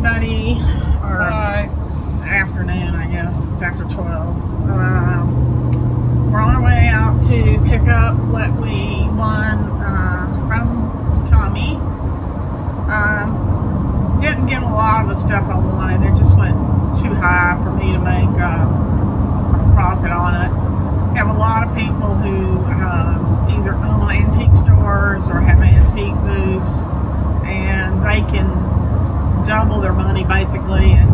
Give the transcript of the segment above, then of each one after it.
everybody. Or Hi. afternoon, I guess. It's after 12. We're on our way out to pick up what we won from Tommy. Didn't get a lot of the stuff I wanted. It just went too high for me to make a profit on it. We have a lot of people who either own antique stores or have antique booths, and they can double their money basically and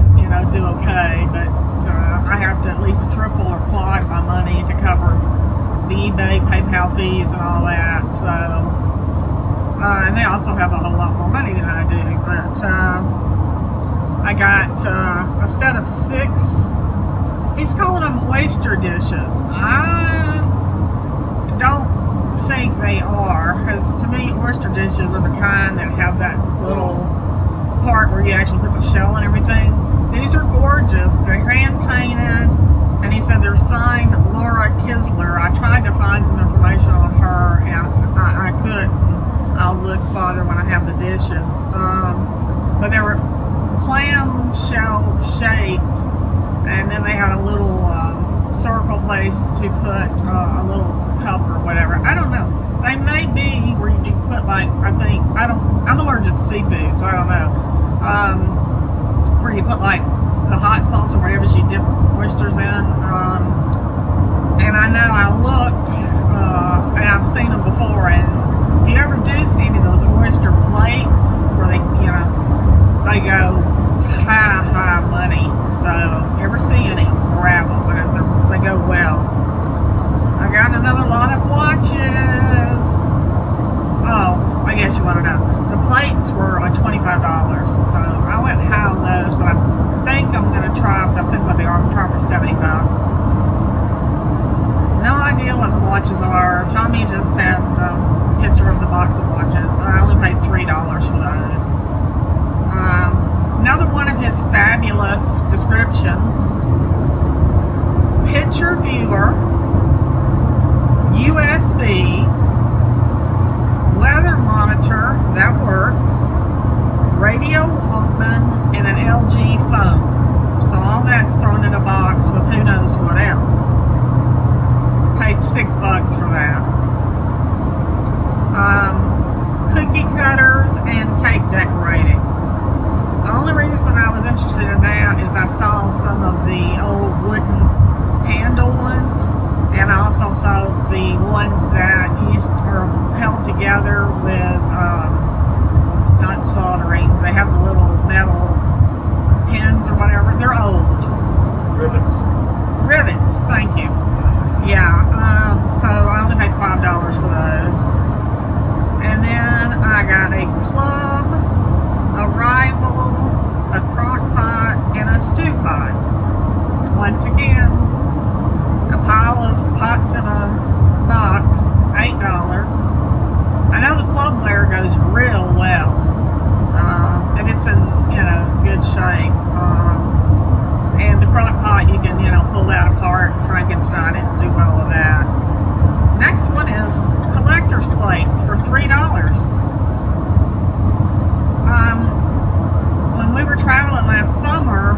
do okay, but I have to at least triple or quad my money to cover the eBay, PayPal fees and all that. So and they also have a whole lot more money than I do, but I got a set of 6. He's calling them oyster dishes. I don't think they are, because to me oyster dishes are the kind that have that little part where you actually put the shell and everything. These are gorgeous. They're hand painted, and he said they're signed Laura Kisler. I tried to find some information on her, and I couldn't. I'll look farther when I have the dishes. But they were clam shell shaped, and then they had a little circle place to put a little cup or whatever. I don't know. They may be where you put I'm allergic to seafood, so I don't know. Where you put like the hot sauce or whatever you dip oysters in. And I know I looked, and I've seen them before, and if you ever do see any of those oyster plates where they go high money. So you ever see any, grab them because they go well. I got another lot of watches. Oh, I guess you want to know. The plates were like $25, so I went high on those, but I think I'm going to try, I think what they are, I'm trying for $75. No idea what the watches are. Tommy just had a picture of the box of watches. I only paid $3 for those. Another one of his fabulous descriptions: picture viewer, USB, weather monitor, that works, radio Walkman, and an LG phone. So all that's thrown in a box with who knows what else. Paid $6 for that. Cookie cutters and cake decorating. The only reason I was interested in that is I saw some of the old wooden handle ones, and I also saw the ones that are held together with not soldering. They have the little metal pins or whatever. They're old. Rivets, thank you. Yeah, so I only paid $5 for those. And then I got a club, a rival, a crock pot, and a stew pot. Once again, a pile of pots in a box, $8. I know the clubware goes real well, if it's in good shape. And the crock pot, you can pull that apart, Frankenstein it, and do well with that. Next one is collector's plates for $3. When we were traveling last summer,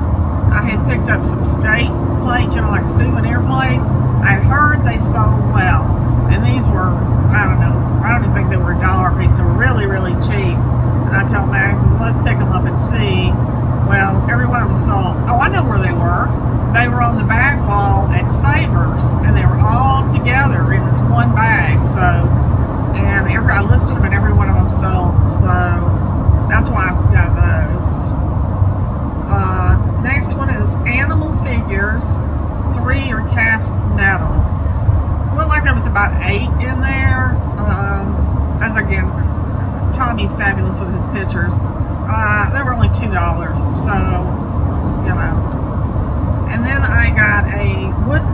I had picked up some state plates, like souvenir plates. I'd heard they sold well, and these were, I don't even think they were $1 a piece. They were really, really cheap. And I told Max, let's pick them up and see. Well, every one of them sold. Oh, I know where they were. They were on the bag wall at Savers, and they were all together in this one bag. So, and I listed them, and every one of them sold. So that's why I got those. Next one is animal figures. 3 are cast metal. Looked like there was about 8 in there. As again, Tommy's fabulous with his pictures. They were only $2, so And then I got a wood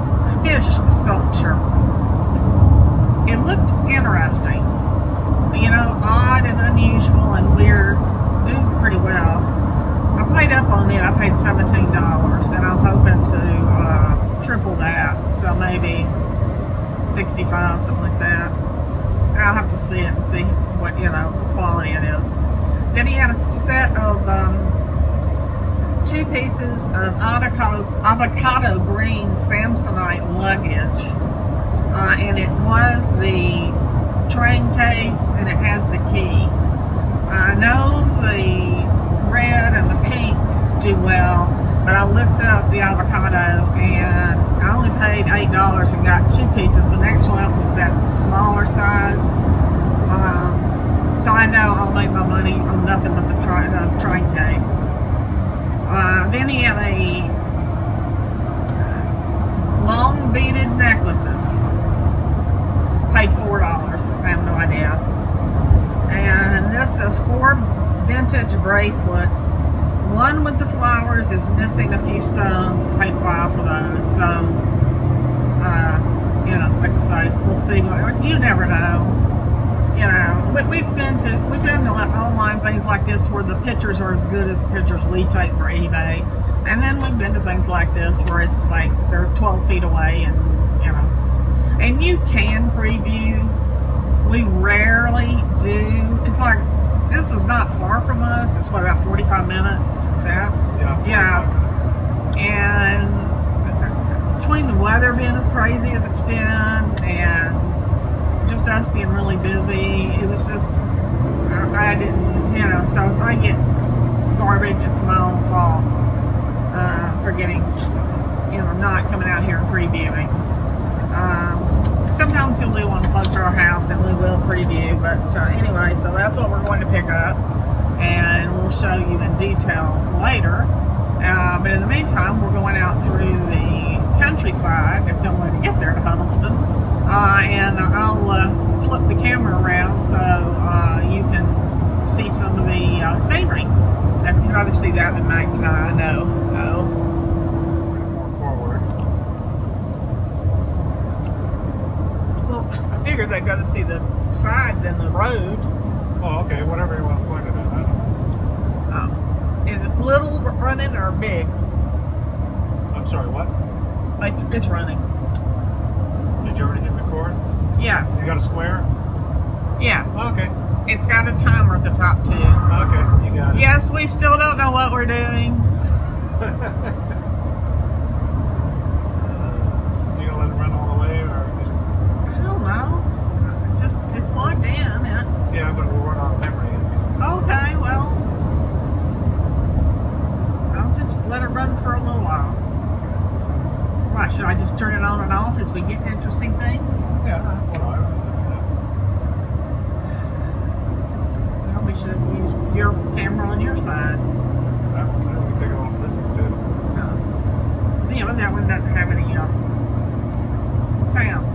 fish sculpture. It looked interesting, odd and unusual and weird. Did pretty well. I paid up on it. I paid $17, and I'm hoping to triple that, so maybe 65, something like that. I'll have to see it and see what quality it is. Then he had a set of 2 pieces of avocado green Samsonite luggage, and it was the train case, and it has the key. I know the red and the pinks do well, but I looked up the avocado and I only paid $8 and got 2 pieces. The next one was that smaller size. So I know I'll make my money on nothing but the train case. Then he had a long beaded necklaces. Paid $4. I have no idea. And this is 4 vintage bracelets. One with the flowers is missing a few stones. I paid $5 for those. So, like I say, we'll see. You never know. We've done online things like this where the pictures are as good as the pictures we take for eBay, and then we've been to things like this where it's like they're 12 feet away, and you can preview. We rarely do. It's like, this is not far from us. It's what, about 45 minutes? Is that? Yeah. And between the weather being as crazy as it's been and just us being really busy, it was just, I didn't, so if I get garbage, it's my own fault for getting, not coming out here and previewing. Sometimes you'll do one close to our house and we will preview, but anyway, so that's what we're going to pick up, and we'll show you in detail later. But in the meantime, we're going out through the countryside. It's the only way to get there to Huddleston. And I'll flip the camera around so you can see some of the scenery. I'd rather see that than Max and I know. So more forward. Well, I figured they'd rather see the side than the road. Oh, okay. Whatever you want to point it at. I don't know. Is it little running or big? I'm sorry. What? It's running. Did you already hit record? Yes. You got a square? Yes. Okay. It's got a timer at the top too. Okay, you got it. Yes, we still don't know what we're doing. You gonna let it run all the way, or just? I don't know. It's plugged in. Yeah, but we'll run out of memory. Okay, well, I'll just let it run for a little while. Why, should I just turn it on and off as we get to interesting things? Yeah, that's what I would do. Well, we should use your camera on your side. That one, we can take it off this one too. Yeah, but that one doesn't have any sound.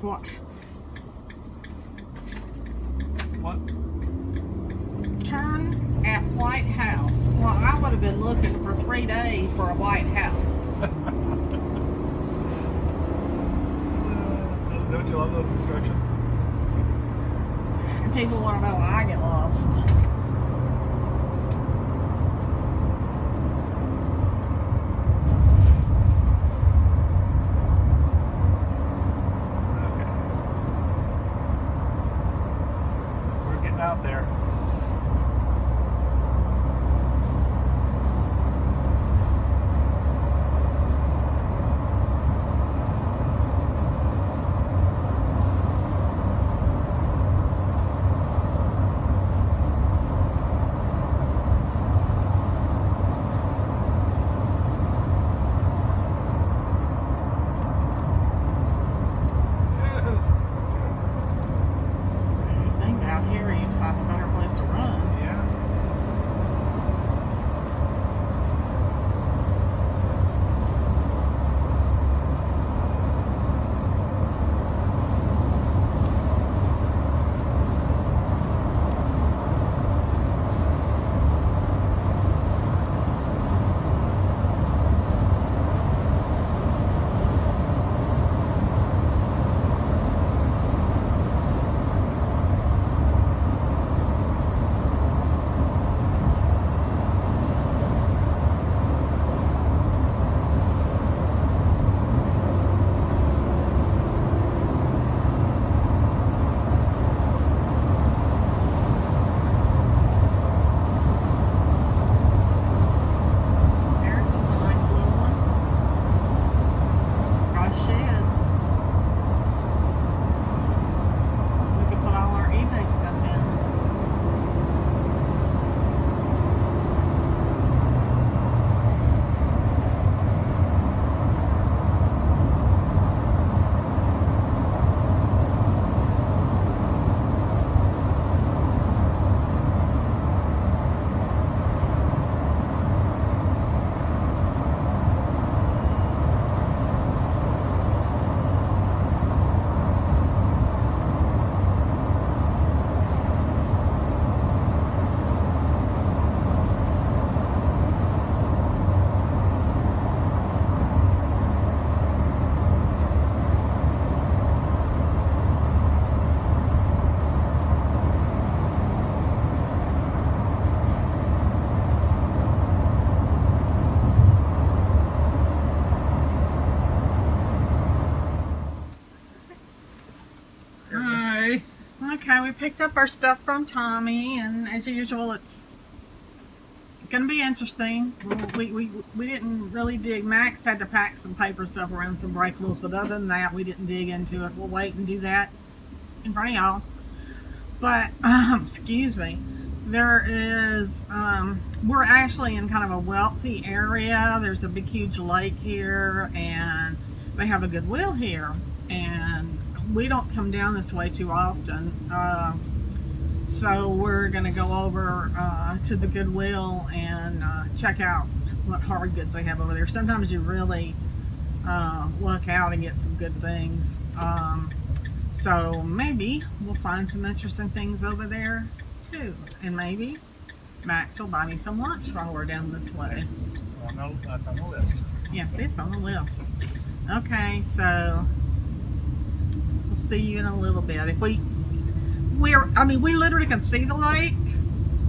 What? What? Turn at White House. Well, I would have been looking for 3 days for a White House. Don't you love those instructions? People want to know when I get lost. Out there. Okay, we picked up our stuff from Tommy, and as usual, it's gonna be interesting. We didn't really dig. Max had to pack some paper stuff around some breakables, but other than that, we didn't dig into it. We'll wait and do that in front of y'all. But excuse me, there is we're actually in kind of a wealthy area. There's a big huge lake here, and they have a Goodwill here, and we don't come down this way too often, so we're gonna go over to the Goodwill and check out what hard goods they have over there. Sometimes you really luck out and get some good things, so maybe we'll find some interesting things over there too, and maybe Max will buy me some lunch while we're down this way. No, that's on the list. Yes, it's on the list. Okay, so we'll see you in a little bit. If we literally can see the lake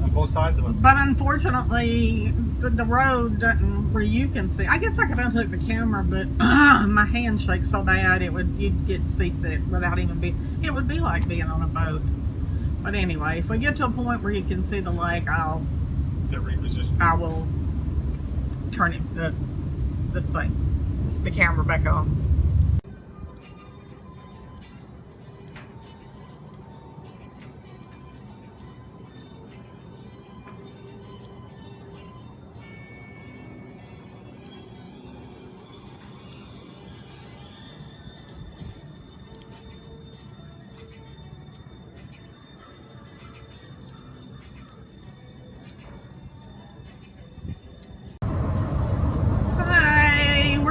On both sides of us. but unfortunately the road doesn't where you can see. I guess I could unhook the camera, but my hand shakes so bad you'd get seasick without even it would be like being on a boat. But anyway, if we get to a point where you can see the lake, I will turn the camera back on.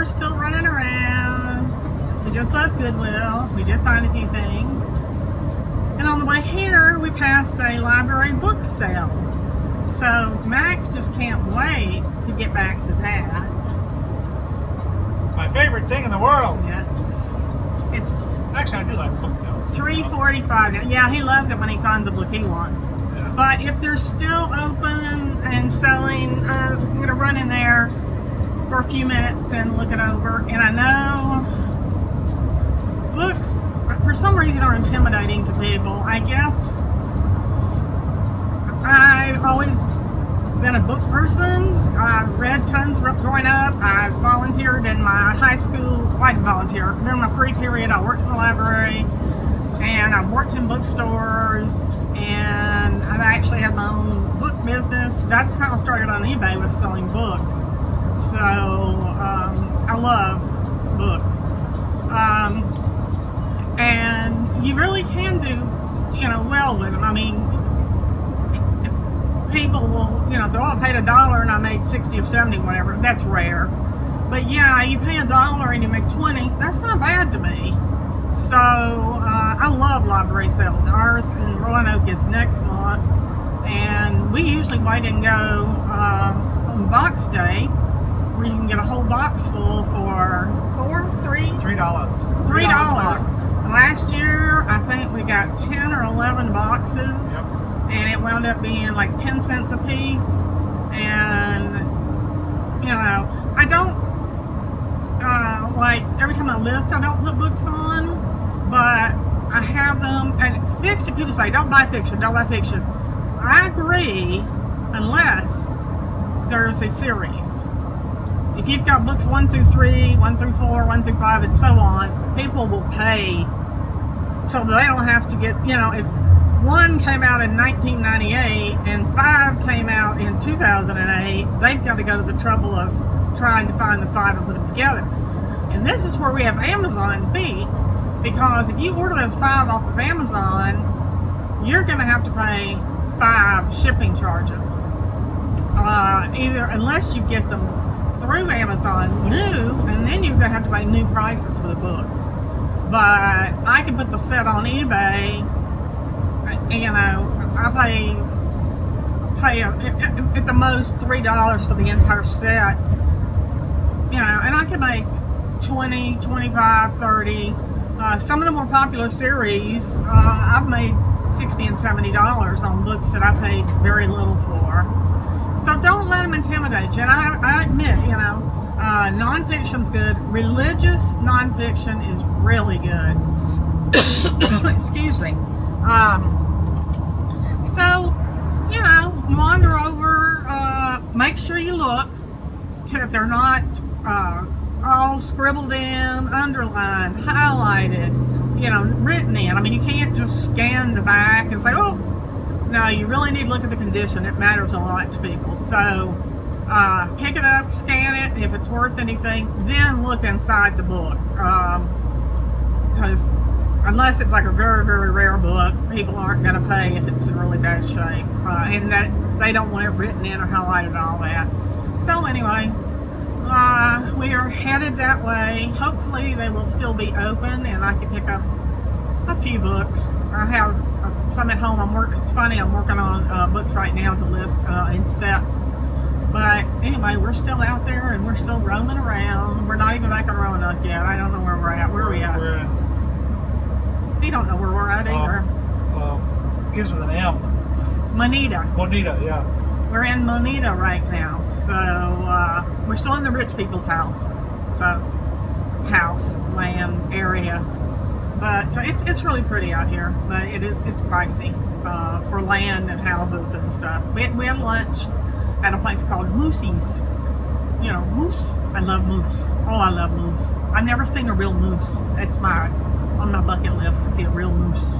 Still running around. We just left Goodwill. We did find a few things. And on the way here, we passed a library book sale. So Max just can't wait to get back to that. My favorite thing in the world. Yeah. It's Actually, I do like book sales. $3.45. Yeah, he loves it when he finds a book he wants. Yeah. But if they're still open and selling, I'm going to run in there for a few minutes and look it over. And I know books, for some reason, are intimidating to people. I guess I've always been a book person. I read tons growing up. I volunteered in my high school. Well, I didn't volunteer. During my free period, I worked in the library, and I've worked in bookstores, and I've actually had my own book business. That's how I started on eBay, was selling books. So I love books, and you really can do, well with them. I mean, people will, say, oh, I paid $1 and I made 60 or 70, whatever. That's rare. But yeah, you pay $1 and you make 20. That's not bad to me. So I love library sales. Ours in Roanoke is next month, and we usually wait and go on Box Day, where you can get a whole box full for $3. Last year, I think we got 10 or 11 boxes. Yep. And it wound up being like 10 cents a piece. And, I don't, like, every time I list, I don't put books on, but I have them. And fiction, people say, don't buy fiction. I agree, unless there's a series. If you've got books 1 through 3, 1 through 4, 1 through 5, and so on, people will pay so they don't have to get, if 1 came out in 1998 and 5 came out in 2008, they've got to go to the trouble of trying to find the 5 and put them together. And this is where we have Amazon beat, because if you order those 5 off of Amazon, you're going to have to pay 5 shipping charges. Either unless you get them through Amazon new, and then you're going to have to pay new prices for the books. But I can put the set on eBay. I pay at the most $3 for the entire set. And I can make 20, 25, 30. Some of the more popular series, I've made $60 and $70 on books that I paid very little for. So don't let them intimidate you. And I admit, nonfiction's good. Religious nonfiction is really good. Excuse me. So, wander over, make sure you look that they're not all scribbled in, underlined, highlighted, written in. I mean, you can't just scan the back and say, oh, no, you really need to look at the condition. It matters a lot to people. So, pick it up, scan it, and if it's worth anything, then look inside the book. Because unless it's like a very, very rare book, people aren't going to pay if it's in really bad shape. And that they don't want it written in or highlighted and all that. So anyway, we are headed that way. Hopefully they will still be open and I can pick up a few books. I have some at home. It's funny, I'm working on books right now to list in sets. But anyway, we're still out there and we're still roaming around. We're not even back in Roanoke yet. I don't know where we're at. Where are we at? You don't know where we're at either. Begins with an M. Moneta, yeah. We're in Moneta right now. So we're still in the rich people's house. Land, area. But it's really pretty out here. But it's pricey for land and houses and stuff. We had lunch at a place called Moosey's. Moose. I love moose. Oh, I love moose. I've never seen a real moose. It's on my bucket list to see a real moose.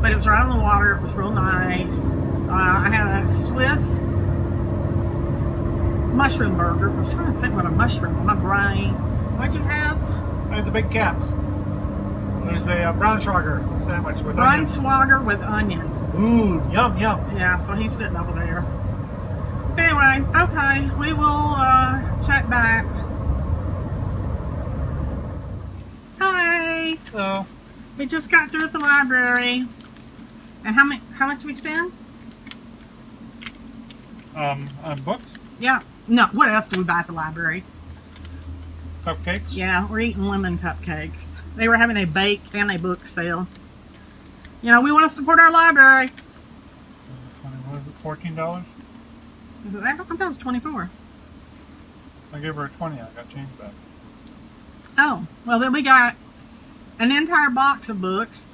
But it was right on the water. It was real nice. I had a Swiss mushroom burger. I was trying to think what a mushroom in my brain. What'd you have? I had the big caps. There's a Braunschweiger sandwich with onions. Braunschweiger with onions. Ooh, yum, yum. Yeah, so he's sitting over there. Anyway, okay, we will check back. Hey, So, we just got through at the library. And how much did we spend? on books, Yeah. No, what else did we buy at the library? cupcakes. Yeah, we're eating lemon cupcakes. They were having a bake and a book sale. You know, we want to support our library. What is it, $14? I thought it was 24. I gave her a 20. I got change back. Oh, well then we got an entire box of books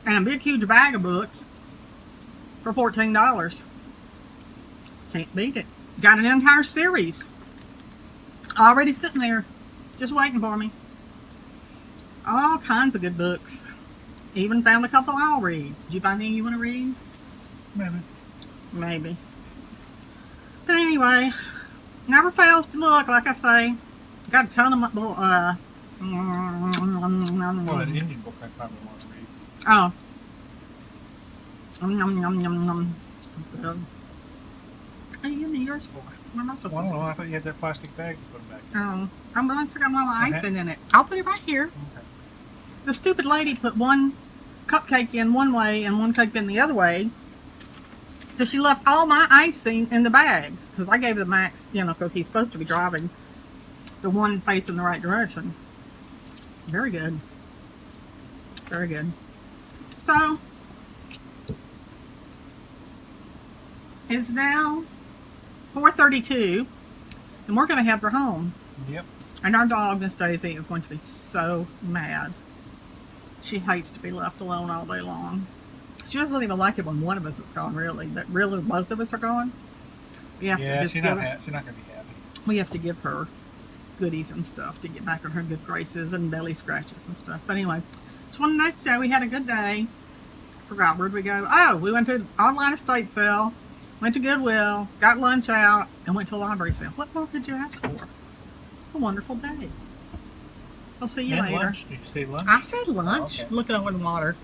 and a big huge bag of books for $14. Can't beat it. Got an entire series already sitting there just waiting for me. All kinds of good books. Even found a couple I'll read. Did you find any you want to read? Maybe. Maybe. But anyway, never fails to look, like I say. Got a ton of my Well, that Indian book I probably want to read. Oh. That's good. What are you giving me yours for? What am I supposed Well, I to don't do? know. I thought you had that plastic bag to put them back in. Oh, I'm going to got my Okay. icing in it. I'll put it right here. Okay. The stupid lady put one cupcake in one way and one cake in the other way. So she left all my icing in the bag. Because I gave the Max, you know, because he's supposed to be driving the one facing the right direction. Very good. Very good. So, it's now 4:32, and we're going to head for home. Yep. And our dog, Miss Daisy, is going to be so mad. She hates to be left alone all day long. She doesn't even like it when one of us is gone, really. But really, both of us are gone. We have to Yeah, just she's give not. her, She's not gonna be happy. we have to give her goodies and stuff to get back on her good graces and belly scratches and stuff. But anyway, just wanted to let you know we had a good day. Forgot where'd we go? Oh, we went to an online estate sale, went to Goodwill, got lunch out, and went to a library sale. What more could you ask for? A wonderful day. I'll see you And later. lunch. Did you say lunch? I said lunch. Oh, okay. Looking over the water.